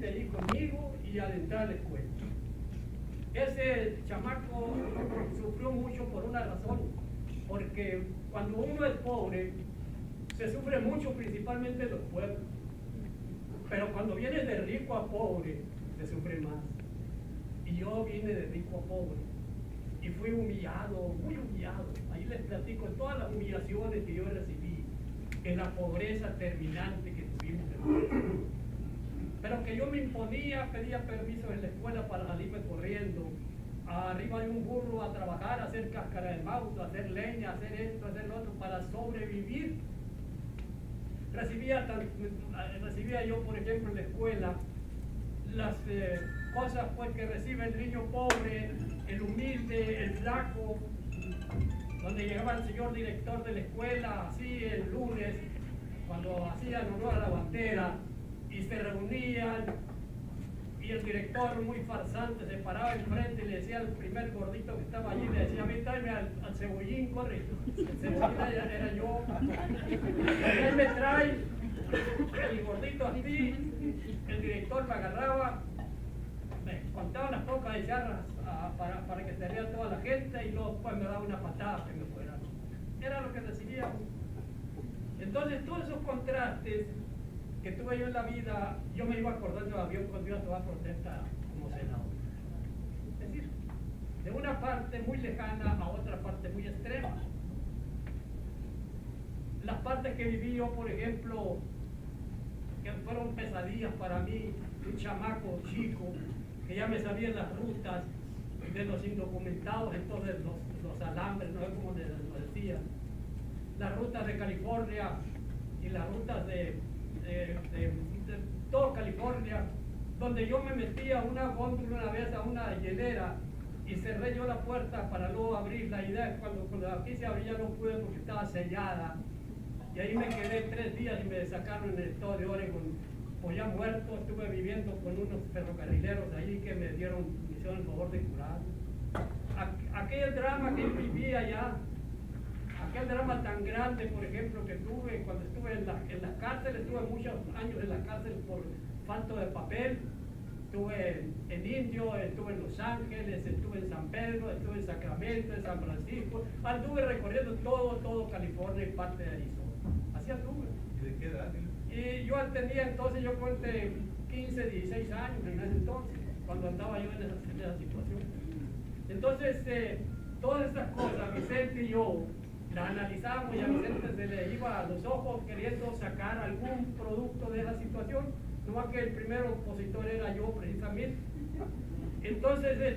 frente allí conmigo y al entrar a la escuela. Ese chamaco sufrió mucho por una razón, porque cuando uno es pobre, se sufre mucho principalmente en los pueblos, pero cuando vienes de rico a pobre, se sufre más. Y yo vine de rico a pobre, y fui humillado, muy humillado. Ahí les platico todas las humillaciones que yo recibí en la pobreza terminante que tuvimos en el pueblo. Pero que yo me imponía, pedía permiso en la escuela para salirme corriendo, arriba de un burro a trabajar, a hacer cáscara de mauto, a hacer leña, a hacer esto, a hacer lo otro, para sobrevivir. Recibía yo, por ejemplo, en la escuela, las cosas pues que recibe el niño pobre, el humilde, el flaco, donde llegaba el señor director de la escuela, así el lunes, cuando hacían honor a la bandera, y se reunían, y el director muy farsante se paraba enfrente y le decía al primer gordito que estaba allí, le decía: a mí tráeme al cebollín, corre. El cebollín era yo. Y él me trae el gordito así, el director me agarraba, me contaba unas pocas de charras para que se vea toda la gente, y luego después me daba una patada que me fuera. Era lo que recibíamos. Entonces todos esos contrastes que tuve yo en la vida, yo me iba acordando de avión cuando iba a tomar protesta como senador. Es decir, de una parte muy lejana a otra parte muy extrema. Las partes que viví yo, por ejemplo, que fueron pesadillas para mí, un chamaco chico, que ya me sabía las rutas de los indocumentados, entonces los alambres, no sé cómo les decía, las rutas de California y las rutas de toda California, donde yo me metía a una góndola una vez, a una hielera, y cerré yo la puerta para luego abrirla, y cuando aquí se abría no pude porque estaba sellada, y ahí me quedé 3 días y me sacaron en el estado de Oregon, pues ya muerto. Estuve viviendo con unos ferrocarrileros ahí que me hicieron el favor de curar. Aquel drama que yo vivía allá, aquel drama tan grande, por ejemplo, que tuve cuando estuve en la cárcel. Estuve muchos años en la cárcel por falta de papel. Estuve en Indio, estuve en Los Ángeles, estuve en San Pedro, estuve en Sacramento, en San Francisco. Anduve recorriendo todo California y parte de Arizona. Así anduve. ¿Y de qué edad? Y yo tenía entonces, yo conté 15, 16 años en ese entonces, cuando andaba yo en esa situación. Entonces, todas estas cosas, Vicente y yo las analizábamos, y a Vicente se le iba a los ojos queriendo sacar algún producto de esa situación, no más que el primer opositor era yo precisamente. Entonces,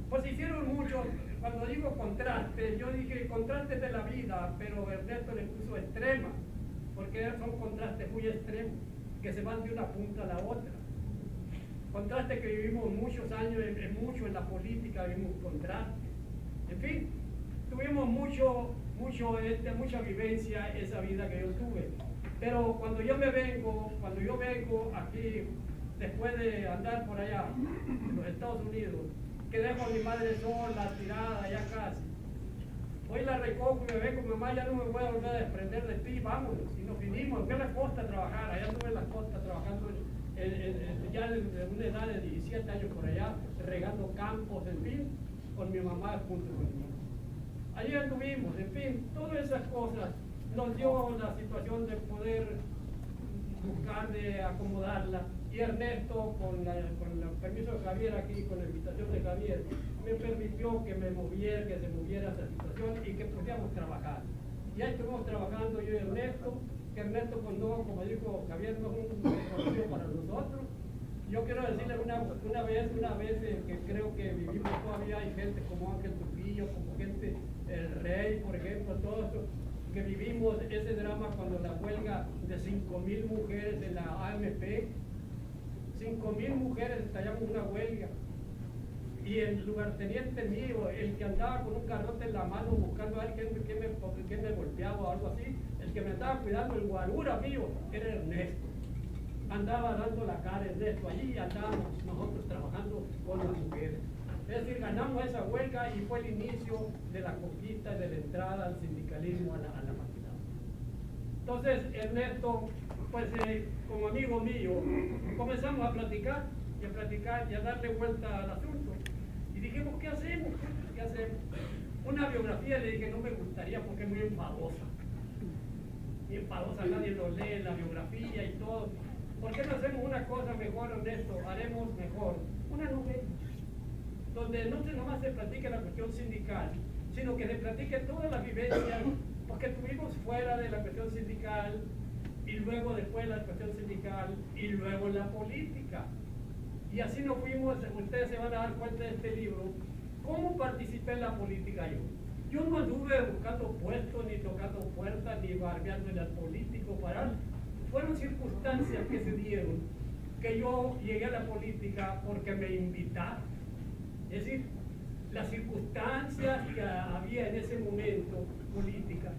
pues hicieron mucho. Cuando digo contrastes, yo dije contrastes de la vida, pero Ernesto le puso extrema, porque son contrastes muy extremos, que se van de una punta a la otra. Contrastes que vivimos muchos años, mucho en la política vivimos contrastes. En fin, tuvimos mucha vivencia esa vida que yo tuve. Pero cuando yo vengo aquí, después de andar por allá, en los Estados Unidos, que dejo a mi madre sola, tirada, ya casi. Hoy la recojo y me vengo: mamá, ya no me voy a volver a desprender de ti, vámonos. Y nos vinimos, fui a la costa a trabajar, allá estuve en la costa trabajando ya de una edad de 17 años por allá, regando campos, en fin, con mi mamá junto conmigo. Allí anduvimos, en fin, todas esas cosas nos dio la situación de poder buscar de acomodarla. Y Ernesto, con el permiso de Javier aquí, con la invitación de Javier, me permitió que se moviera esa situación y que pudiéramos trabajar. Ya estuvimos trabajando yo y Ernesto, que Ernesto, pues no, como dijo Javier, no es un desconocido para nosotros. Yo quiero decirles una vez que creo que vivimos todavía, hay gente como Ángel Trujillo, como gente, el Rey, por ejemplo, todo eso, que vivimos ese drama cuando la huelga de 5,000 mujeres de la AMP, 5,000 mujeres estallamos una huelga, y el lugarteniente mío, el que andaba con un garrote en la mano buscando a ver quién me golpeaba o algo así, el que me andaba cuidando, el guarura mío, era Ernesto. Andaba dando la cara Ernesto, allí andábamos nosotros trabajando con las mujeres. Es decir, ganamos esa huelga y fue el inicio de la conquista y de la entrada al sindicalismo a la máquina. Entonces, Ernesto pues como amigo mío, comenzamos a platicar y a darle vuelta al asunto. Y dijimos, ¿qué hacemos? ¿Qué hacemos? Una biografía, le dije, no me gustaría porque es muy enfadosa. Muy enfadosa, nadie lo lee, la biografía y todo. ¿Por qué no hacemos una cosa mejor, honesto? Haremos mejor una novela, donde no nomás se platique la cuestión sindical, sino que se platique todas las vivencias, porque tuvimos fuera de la cuestión sindical, y luego después la cuestión sindical, y luego la política. Y así nos fuimos, ustedes se van a dar cuenta de este libro, cómo participé en la política yo. Yo no anduve buscando puestos, ni tocando puertas, ni barbeándole al político, fueron circunstancias que se dieron, que yo llegué a la política porque me invitaron. Es decir, las circunstancias que había en ese momento política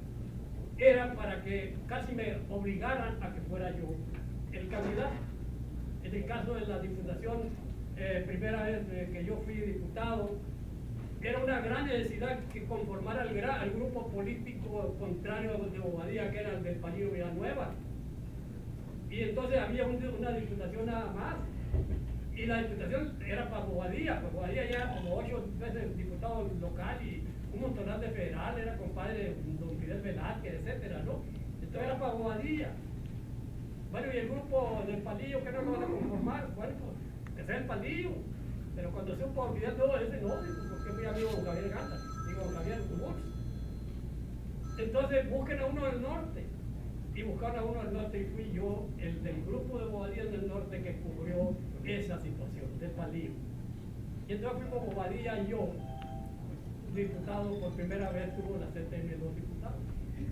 eran para que casi me obligaran a que fuera yo el candidato. En el caso de la diputación, primera vez que yo fui diputado, era una gran necesidad que conformara al grupo político contrario de Bobadilla, que era el del Palillo Villanueva. Y entonces había una diputación nada más. Y la diputación era para Bobadilla, pues Bobadilla ya como 8 veces diputado local y un montonal de federal, era compadre de don Fidel Velázquez, etcétera, ¿no? Entonces era para Bobadilla. Bueno, y el grupo del Palillo, ¿qué no lo van a conformar? Bueno, pues ese es el Palillo. Pero cuando se supo olvidar todo ese, no, porque fui amigo de don Javier Gata, digo, don Javier Cubos. Entonces busquen a uno del norte. Y buscaron a uno del norte y fui yo, el del grupo de Bobadilla del norte que cubrió esa situación de Palillo. Y entonces fuimos Bobadilla y yo, diputado, por primera vez tuvo la CTM 2 diputados.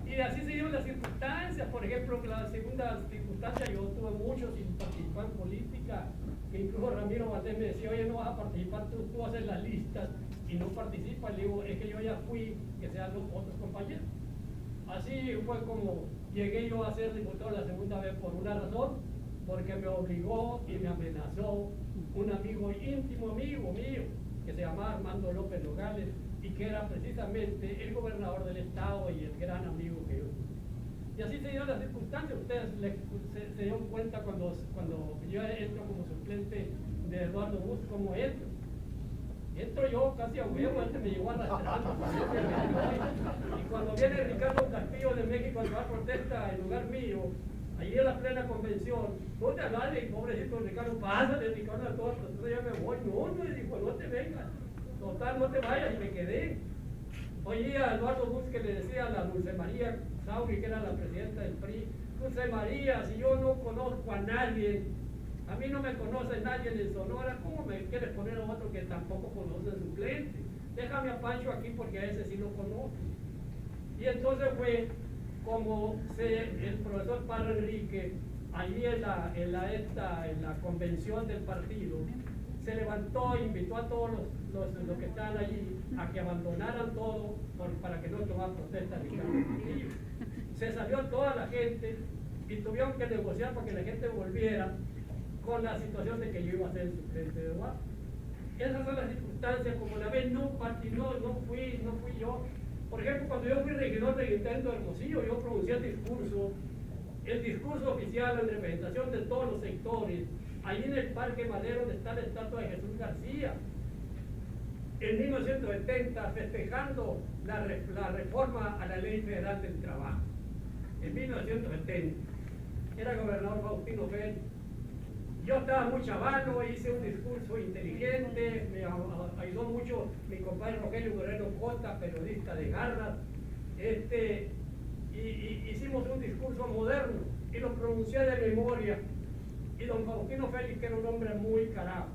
Y así se dieron las circunstancias. Por ejemplo, la segunda circunstancia, yo tuve mucho sin participar en política, que incluso Ramiro Valdés me decía, oye, no vas a participar, tú haces las listas y no participas. Le digo, es que yo ya fui, que sean los otros compañeros. Así fue como llegué yo a ser diputado la segunda vez por una razón, porque me obligó y me amenazó un amigo íntimo amigo mío, que se llamaba Armando López Nogales, y que era precisamente el gobernador del estado y el gran amigo que yo tuve. Y así se dieron las circunstancias. Ustedes se dieron cuenta cuando yo entro como suplente de Eduardo Bush, como entro. Entro yo casi a huevo, este me llegó arrastrando. Y cuando viene Ricardo Castillo de México a llevar protesta en lugar mío, allí en la plena convención, no te agarres, pobrecito Ricardo, pásale Ricardo a todos, entonces ya me voy. No, me dijo, no te vengas, total, no te vayas, y me quedé. Oía a Eduardo Bush que le decía a la Dulce María Sauri, que era la presidenta del PRI, Dulce María, si yo no conozco a nadie, a mí no me conoce nadie en Sonora, ¿cómo me quieres poner a otro que tampoco conoce el suplente? Déjame a Pancho aquí porque a ese sí lo conozco. Y entonces fue como el profesor Pablo Enrique, allí en la convención del partido, se levantó e invitó a todos los que estaban allí a que abandonaran todo para que no tomaran protesta Ricardo Castillo. Se salió toda la gente y tuvieron que negociar para que la gente volviera con la situación de que yo iba a ser el suplente de Eduardo. Esas son las circunstancias, como la vez no fui yo. Por ejemplo, cuando yo fui regidor del Ayuntamiento de Hermosillo, yo pronuncié el discurso oficial en representación de todos los sectores, ahí en el Parque Madero donde está la estatua de Jesús García, en 1970, festejando la reforma a la Ley Federal del Trabajo. En 1970, era gobernador Faustino Félix. Yo estaba muy chavalo, hice un discurso inteligente, me ayudó mucho mi compadre Rogelio Moreno Cota, periodista de garras, y hicimos un discurso moderno y lo pronuncié de memoria. Y don Faustino Félix, que era un hombre muy carajo,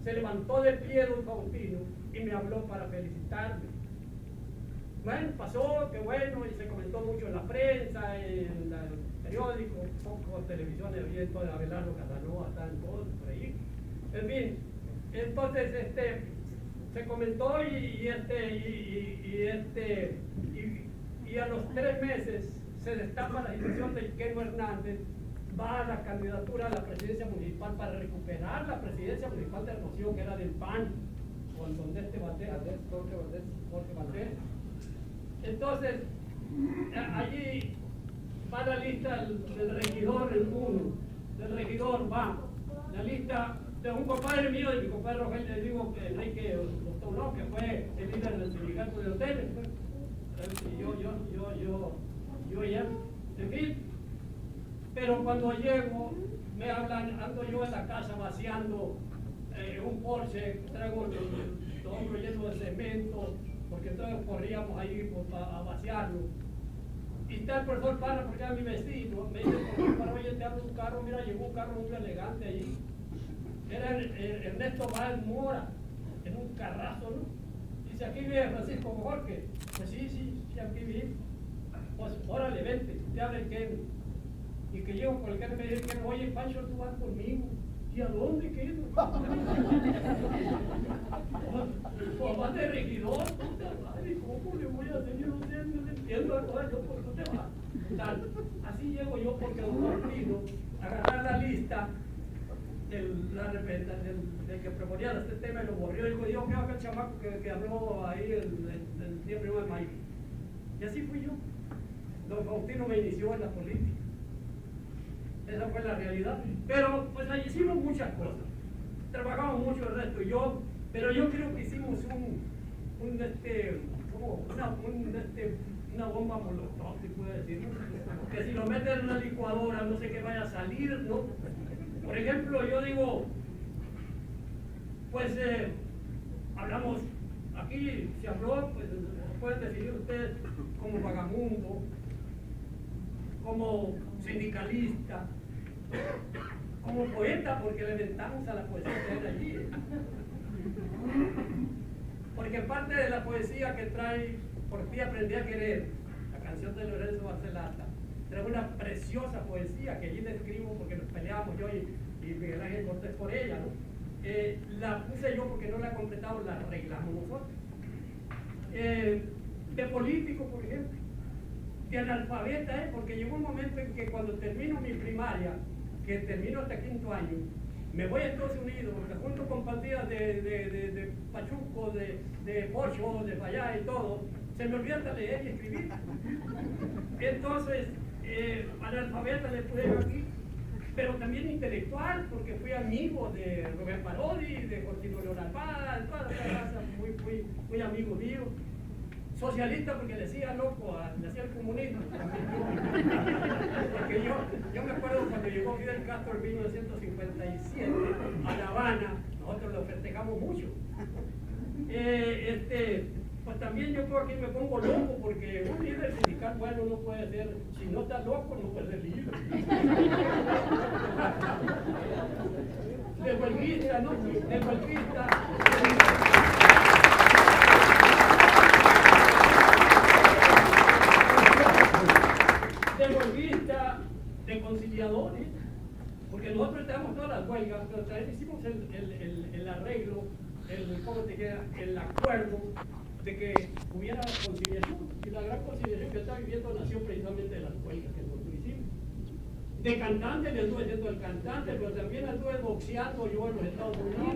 se levantó de pie don Faustino y me habló para felicitarme. Bueno, pasó, qué bueno, y se comentó mucho en la prensa, en el periódico, poco televisión, había todo de Abelardo Casanova, estaban todos por ahí. En fin, entonces se comentó y a los 3 meses se destapa la situación de Keno Hernández, va a la candidatura a la presidencia municipal para recuperar la presidencia municipal de Hermosillo, que era del PAN, con donde Jorge Valdés. Entonces, allí va la lista del regidor, el 1, del regidor va, la lista de un compadre mío, de mi compadre Rogelio, le digo que Enrique Octavio, que fue el líder del sindicato de hoteles, pues. Yo ya, en fin, pero cuando llego, me hablan, ando yo en la casa vaciando un Porsche, traigo el hombro lleno de cemento, porque todos corríamos ahí a vaciarlo. Y está el profesor Parra, porque era mi vecino, me dice, profesor Parra, oye, te hablo un carro, mira, llegó un carro muy elegante allí. Era Ernesto Báez Mora, en un carrazo, ¿no? Dice, aquí vive Francisco Jorge. Pues sí, aquí vive. Pues órale, vente, te habla el Ken. Y que llego con el Ken y me dice, oye, Pancho, tú vas conmigo. ¿Y a dónde qué? Pues vas de regidor, puta madre, ¿cómo le voy a hacer? Yo no entiendo todo eso, ¿por qué te vas? Así llego yo porque don Martino agarrar la lista del que proponía este tema y lo borrió y dijo, yo creo que el chamaco que habló ahí el día 1 de mayo. Y así fui yo. Don Faustino me inició en la política. Esa fue la realidad. Pero pues ahí hicimos muchas cosas. Trabajamos mucho el resto. Pero yo creo que hicimos una bomba molotov, si puede decir, ¿no? Que si lo meten en una licuadora no sé qué vaya a salir, ¿no? Por ejemplo, yo digo, pues hablamos, aquí se habló, pues pueden decidir ustedes como vagamundo, como sindicalista, como poeta, porque le inventamos a la poesía que hay allí. Porque parte de la poesía que trae Por ti aprendí a querer, la canción de Lorenzo Barcelata, trae una preciosa poesía que allí le escribo porque nos peleamos yo y Miguel Ángel Cortés por ella, ¿no? La puse yo porque no la he completado, la arreglamos nosotros. De político, por ejemplo, de analfabeta, porque llegó un momento en que cuando termino mi primaria, que termino hasta 5º año, me voy a Estados Unidos, junto con partidas de Pachuco, de Pocho, de Fallá y todo, se me olvida hasta leer y escribir. Entonces, analfabeta le puse yo aquí, pero también intelectual, porque fui amigo de Rubén Parodi, de Cortino León Almada, de toda esa raza, muy amigo mío. Socialista porque le decía loco, le hacía el comunismo. Porque yo me acuerdo cuando llegó Fidel Castro en 1957 a La Habana, nosotros lo festejamos mucho. Pues también yo creo que me pongo loco porque un líder sindical bueno no puede ser, si no está loco no puede ser líder. De huelguista, ¿no? De huelguista. De huelguista, de conciliadores, porque nosotros tenemos todas las huelgas, pero también hicimos el arreglo, el acuerdo de que hubiera conciliación, y la gran conciliación que está viviendo nació precisamente de las huelgas que nosotros hicimos. De cantante, le estuve siendo el cantante, pero también estuve boxeando yo en los Estados Unidos,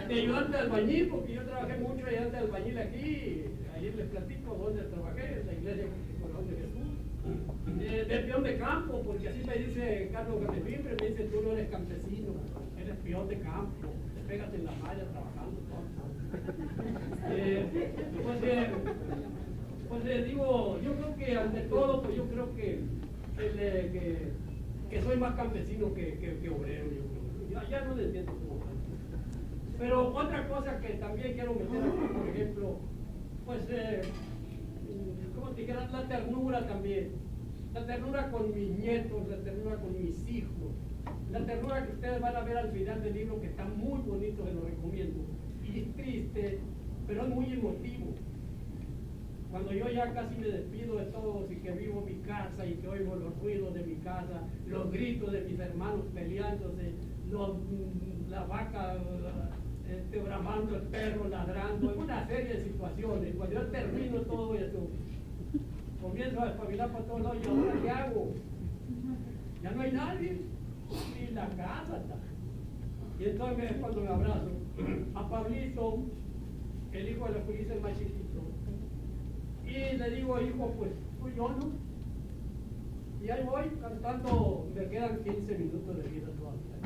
de ayudante de albañil, porque yo trabajé mucho ayudante de albañil aquí. Ayer les platico dónde trabajé, en la iglesia de Jesús. De peón de campo, porque así me dice Carlos Gamefimbre, me dice, tú no eres campesino, eres peón de campo, te pegas en la malla trabajando. Pues digo, yo creo que ante todo, pues yo creo que soy más campesino que obrero, yo creo. Ya no le entiendo cómo. Pero otra cosa que también quiero meter aquí, por ejemplo, pues, ¿cómo te dijera? La ternura también. La ternura con mis nietos, la ternura con mis hijos. La ternura que ustedes van a ver al final del libro, que está muy bonito, se lo recomiendo. Y es triste, pero es muy emotivo. Cuando yo ya casi me despido de todos y que vivo en mi casa y que oigo los ruidos de mi casa, los gritos de mis hermanos peleándose, la vaca bramando, el perro ladrando, en una serie de situaciones. Cuando yo termino todo eso, comienzo a despabilar por todos lados, ¿y ahora qué hago? Ya no hay nadie, y la casa está. Y entonces es cuando me abrazo a Pablito, el hijo de la policía, el más chiquito, Y le digo, hijo, pues tú y yo, ¿no? Y ahí voy cantando, me quedan 15 minutos de vida todavía.